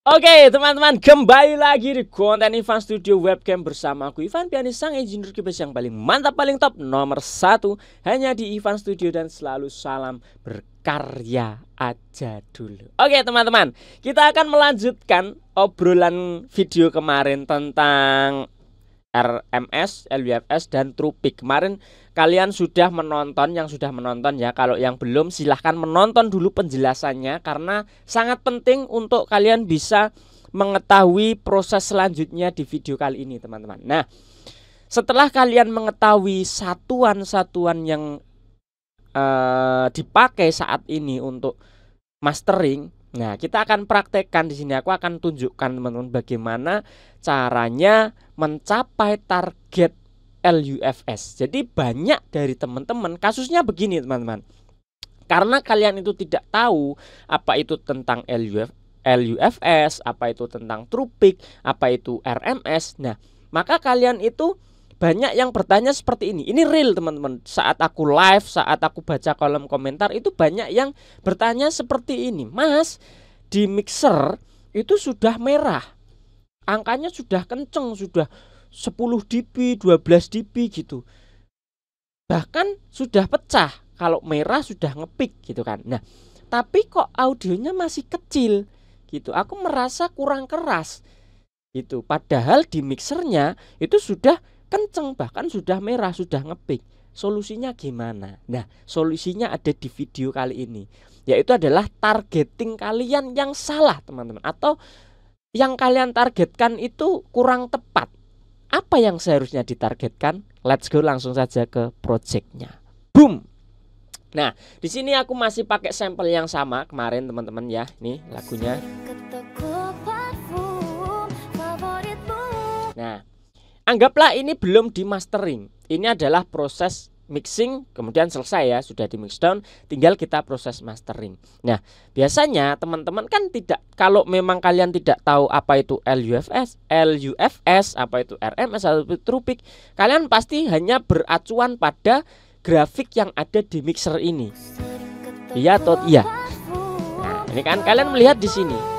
Oke teman-teman, kembali lagi di konten Ivan Studio Webcam bersama aku Ivan Pianis, sang engineer keyboard yang paling mantap, paling top, nomor 1 hanya di Ivan Studio, dan selalu salam berkarya aja dulu. Oke teman-teman, kita akan melanjutkan obrolan video kemarin tentang RMS, LUFS, dan TruePic. Kemarin kalian sudah menonton, yang sudah menonton ya. Kalau yang belum, silahkan menonton dulu penjelasannya, karena sangat penting untuk kalian bisa mengetahui proses selanjutnya di video kali ini teman-teman. Nah, setelah kalian mengetahui satuan-satuan yang dipakai saat ini untuk mastering, nah, kita akan praktekkan di sini. Aku akan tunjukkan teman-teman bagaimana caranya mencapai target LUFS. Jadi banyak dari teman-teman kasusnya begini teman-teman. Karena kalian itu tidak tahu apa itu tentang LUFS, apa itu tentang TruePic, apa itu RMS. Nah, maka kalian itu banyak yang bertanya seperti ini. Ini real teman-teman. Saat aku live, saat aku baca kolom komentar, itu banyak yang bertanya seperti ini. Mas, di mixer itu sudah merah, angkanya sudah kenceng, sudah 10 dB, 12 dB gitu, bahkan sudah pecah kalau merah, sudah ngepik gitu kan. Nah, tapi kok audionya masih kecil gitu. Aku merasa kurang keras gitu. Padahal di mixernya itu sudah kenceng, bahkan sudah merah, sudah ngepik. Solusinya gimana? Nah, solusinya ada di video kali ini, yaitu adalah targeting kalian yang salah teman-teman, atau yang kalian targetkan itu kurang tepat. Apa yang seharusnya ditargetkan? Let's go langsung saja ke projectnya. Boom. Nah, di sini aku masih pakai sampel yang sama kemarin teman-teman ya. Ini lagunya. Nah, anggaplah ini belum di mastering. Ini adalah proses mixing, kemudian selesai ya, sudah di mix down, tinggal kita proses mastering. Nah, biasanya teman-teman kan tidak, kalau memang kalian tidak tahu apa itu LUFS, apa itu RMS atau TruePic, kalian pasti hanya beracuan pada grafik yang ada di mixer ini. Iya atau iya? Nah, ini kan kalian melihat di sini.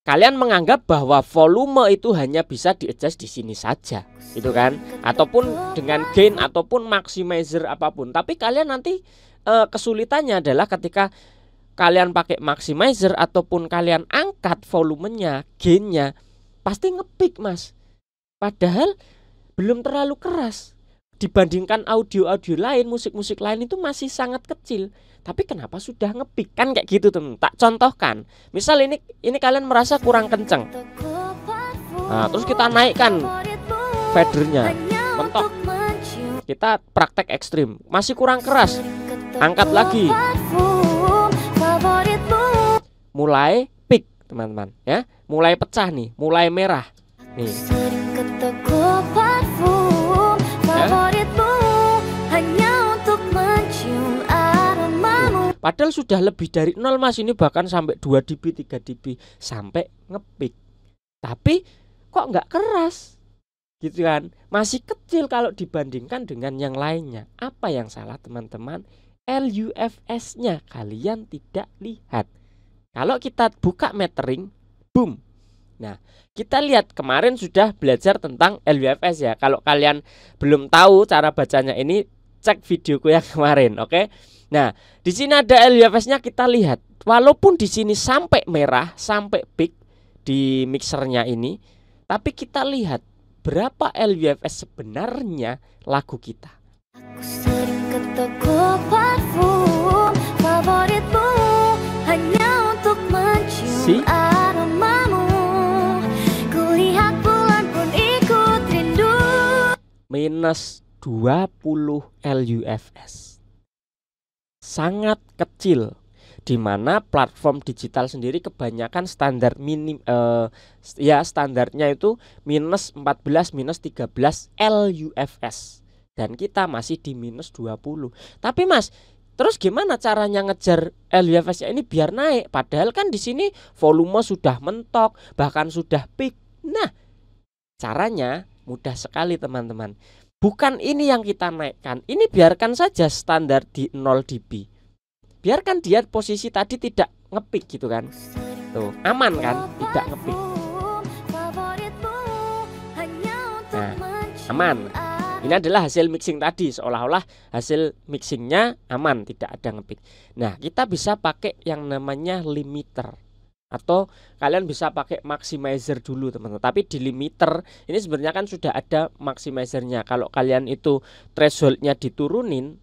Kalian menganggap bahwa volume itu hanya bisa di-adjust di sini saja, itu kan? Ataupun dengan gain ataupun maximizer apapun. Tapi kalian nanti kesulitannya adalah ketika kalian pakai maximizer ataupun kalian angkat volumenya, gainnya, pasti ngepik, Mas. Padahal belum terlalu keras. Dibandingkan audio-audio lain, musik-musik lain itu masih sangat kecil. Tapi kenapa sudah ngepik? Kan kayak gitu teman. Tak contohkan. Misal ini kalian merasa kurang kenceng. Nah, terus kita naikkan fadernya, mentok. Kita praktek ekstrim, masih kurang keras. Angkat lagi. Mulai peak, teman-teman, ya. Mulai pecah nih, mulai merah. Nih. Padahal sudah lebih dari 0 Mas, ini bahkan sampai 2 dB, 3 dB, sampai ngepik. Tapi kok nggak keras gitu kan, masih kecil kalau dibandingkan dengan yang lainnya. Apa yang salah teman-teman? LUFS-nya kalian tidak lihat. Kalau kita buka metering, boom. Nah, kita lihat kemarin sudah belajar tentang LUFS ya. Kalau kalian belum tahu cara bacanya ini, cek videoku yang kemarin, oke? Nah, di sini ada LUFS-nya, kita lihat. Walaupun di sini sampai merah, sampai peak di mixernya ini, tapi kita lihat berapa LUFS sebenarnya lagu kita. Aku sering ke toko parfum favoritmu hanya untuk mencium aromamu. Kulihat bulan pun ikut rindu. Minus 20 LUFS. Sangat kecil, dimana platform digital sendiri kebanyakan standar standarnya itu minus 14, minus 13 LUFS, dan kita masih di minus 20. Tapi Mas, terus gimana caranya ngejar LUFS ini biar naik? Padahal kan di sini volume sudah mentok, bahkan sudah peak. Nah, caranya mudah sekali teman-teman. Bukan ini yang kita naikkan, ini biarkan saja standar di 0 dB. Biarkan dia posisi tadi tidak ngepik gitu kan. Tuh, aman kan? Tidak ngepik. Nah, aman. Ini adalah hasil mixing tadi, seolah-olah hasil mixingnya aman, tidak ada ngepik. Nah, kita bisa pakai yang namanya limiter, atau kalian bisa pakai maximizer dulu teman-teman. Tapi di limiter ini sebenarnya kan sudah ada maximizernya. Kalau kalian itu thresholdnya diturunin,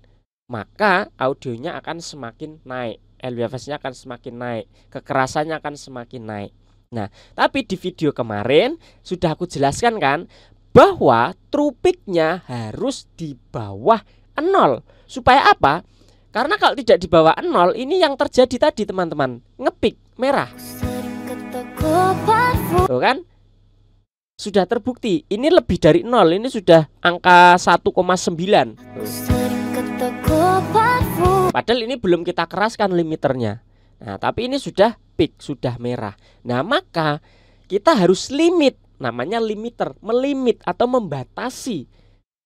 maka audionya akan semakin naik, LUFS-nya akan semakin naik, kekerasannya akan semakin naik. Nah, tapi di video kemarin sudah aku jelaskan kan, bahwa true peak-nya harus di bawah 0. Supaya apa? Karena kalau tidak di bawah 0, ini yang terjadi tadi teman-teman, ngepik merah. Tuh kan? Sudah terbukti. Ini lebih dari 0, ini sudah angka 1,9. Padahal ini belum kita keraskan limiternya. Nah, tapi ini sudah peak, sudah merah. Nah, maka kita harus limit. Namanya limiter, melimit atau membatasi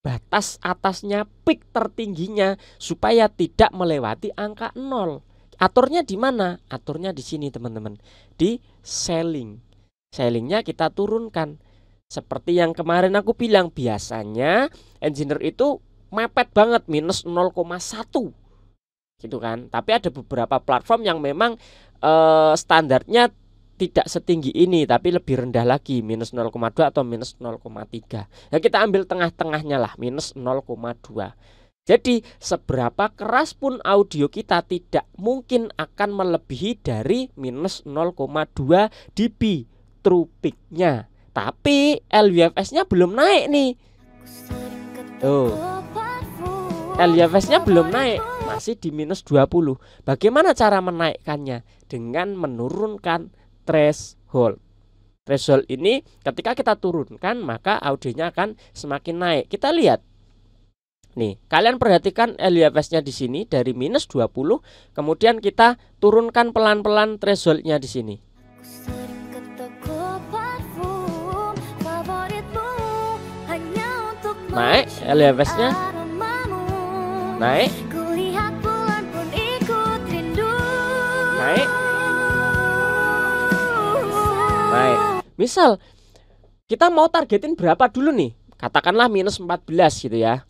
batas atasnya peak tertingginya supaya tidak melewati angka 0. Aturnya di mana? Aturnya di sini teman-teman, di scaling. Scalingnya kita turunkan. Seperti yang kemarin aku bilang, biasanya engineer itu mepet banget, minus 0,1 gitu kan. Tapi ada beberapa platform yang memang standarnya tidak setinggi ini, tapi lebih rendah lagi, minus 0,2 atau minus 0,3. Ya kita ambil tengah-tengahnya lah, minus 0,2. Jadi seberapa keras pun audio kita tidak mungkin akan melebihi dari minus 0,2 dB true peak-nya. Tapi LUFS-nya belum naik nih. Tuh, LUFS-nya belum naik, masih di minus 20. Bagaimana cara menaikkannya? Dengan menurunkan threshold. Threshold ini ketika kita turunkan, maka audionya akan semakin naik. Kita lihat. Nih, kalian perhatikan LUFS-nya di sini dari minus 20, kemudian kita turunkan pelan-pelan threshold-nya di sini. Naik LUFS-nya. Naik. Naik. Naik. Misal kita mau targetin berapa dulu nih? Katakanlah minus 14 gitu ya.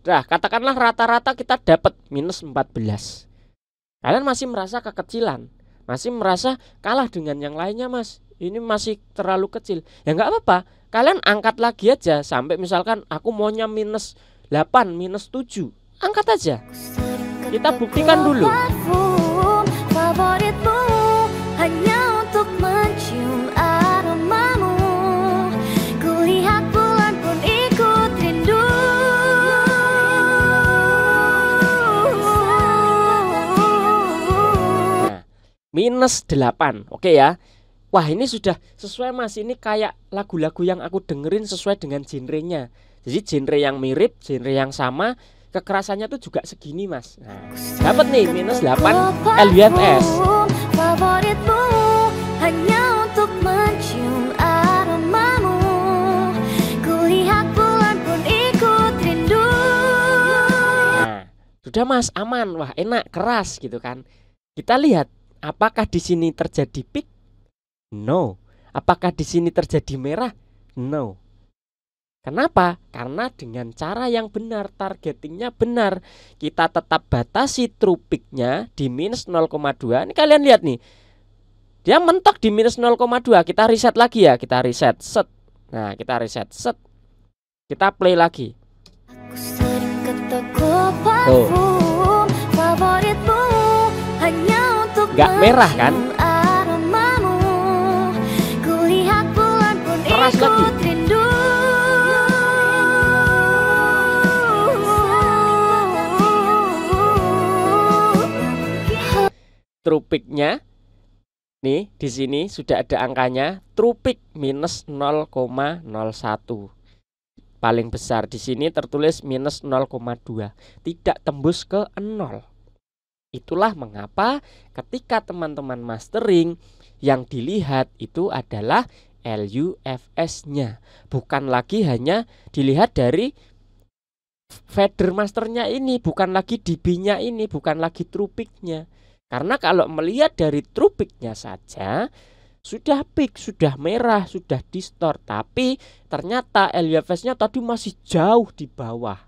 Nah, katakanlah rata-rata kita dapat minus 14. Kalian masih merasa kekecilan, masih merasa kalah dengan yang lainnya, Mas. Ini masih terlalu kecil. Ya nggak apa-apa, kalian angkat lagi aja sampai misalkan aku maunya minus 8, minus 7. Angkat aja. Kita buktikan dulu. Minus 8, oke ya. Wah, ini sudah sesuai, Mas. Ini kayak lagu-lagu yang aku dengerin sesuai dengan genrenya. Jadi genre yang mirip, genre yang sama, kekerasannya tuh juga segini, Mas. Nah, dapat nih minus 8 LUFS. Nah, sudah, Mas, aman. Wah, enak, keras gitu kan. Kita lihat. Apakah di sini terjadi peak? No. Apakah di sini terjadi merah? No. Kenapa? Karena dengan cara yang benar, targetingnya benar, kita tetap batasi true peak-nya di minus 0,2. Ini kalian lihat nih, dia mentok di minus 0,2. Kita reset lagi ya, kita reset set. Nah, kita reset set. Kita play lagi. Tuh. Gak merah kan? Keras lagi. True peak-nya nih di sini sudah ada angkanya. True peak minus 0,01. paling besar. Di sini tertulis minus 0,2, tidak tembus ke 0. Itulah mengapa ketika teman-teman mastering yang dilihat itu adalah LUFS-nya, bukan lagi hanya dilihat dari fader masternya ini, bukan lagi dB-nya ini, bukan lagi true peak-nya. Karena kalau melihat dari true peak-nya saja sudah peak, sudah merah, sudah distort, tapi ternyata LUFS-nya tadi masih jauh di bawah.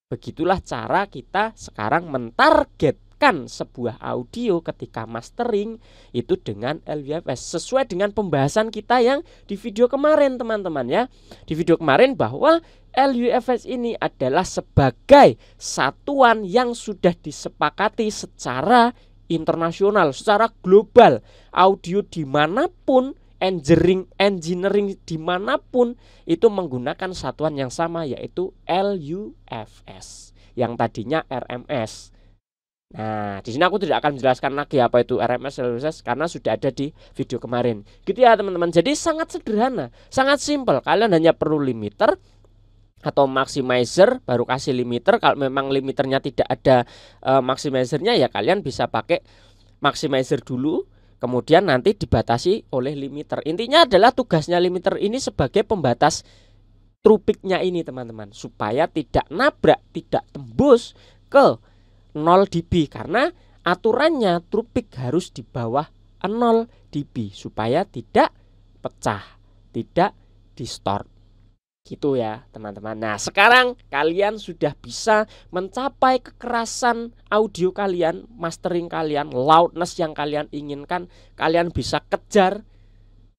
Begitulah cara kita sekarang mentargetkan sebuah audio ketika mastering itu dengan LUFS, sesuai dengan pembahasan kita yang di video kemarin teman-teman ya. Di video kemarin bahwa LUFS ini adalah sebagai satuan yang sudah disepakati secara internasional, secara global. Audio dimanapun, engineering dimanapun itu menggunakan satuan yang sama, yaitu LUFS yang tadinya RMS. Nah, di sini aku tidak akan menjelaskan lagi apa itu RMS LUFS karena sudah ada di video kemarin. Gitu ya teman-teman. Jadi sangat sederhana, sangat simpel. Kalian hanya perlu limiter atau maximizer, baru kasih limiter. Kalau memang limiternya tidak ada maximizernya, ya kalian bisa pakai maximizer dulu, kemudian nanti dibatasi oleh limiter. Intinya adalah tugasnya limiter ini sebagai pembatas true peak-nya ini teman-teman, supaya tidak nabrak, tidak tembus ke 0 dB, karena aturannya true peak harus di bawah 0 dB supaya tidak pecah, tidak distort. Gitu ya teman-teman. Nah sekarang kalian sudah bisa mencapai kekerasan audio kalian, mastering kalian, loudness yang kalian inginkan. Kalian bisa kejar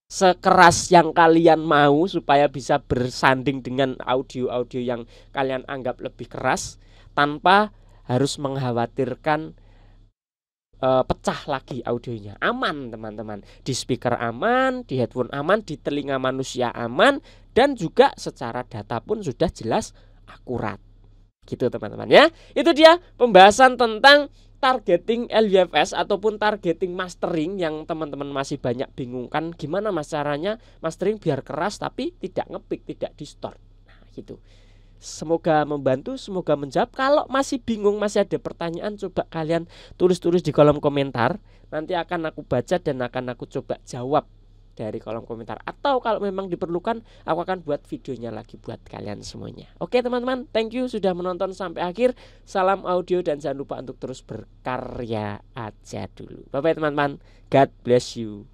sekeras yang kalian mau supaya bisa bersanding dengan audio-audio yang kalian anggap lebih keras, tanpa harus mengkhawatirkan pecah lagi audionya. Aman teman-teman, di speaker aman, di headphone aman, di telinga manusia aman, dan juga secara data pun sudah jelas akurat. Gitu teman-teman ya. Itu dia pembahasan tentang targeting LUFS ataupun targeting mastering yang teman-teman masih banyak bingungkan. Gimana mas caranya mastering biar keras tapi tidak ngepick, tidak distort. Nah gitu. Semoga membantu, semoga menjawab. Kalau masih bingung, masih ada pertanyaan, coba kalian tulis-tulis di kolom komentar. Nanti akan aku baca dan akan aku coba jawab dari kolom komentar. Atau kalau memang diperlukan, aku akan buat videonya lagi buat kalian semuanya. Oke teman-teman, thank you sudah menonton sampai akhir. Salam audio dan jangan lupa untuk terus berkarya aja dulu. Bye bye teman-teman, God bless you.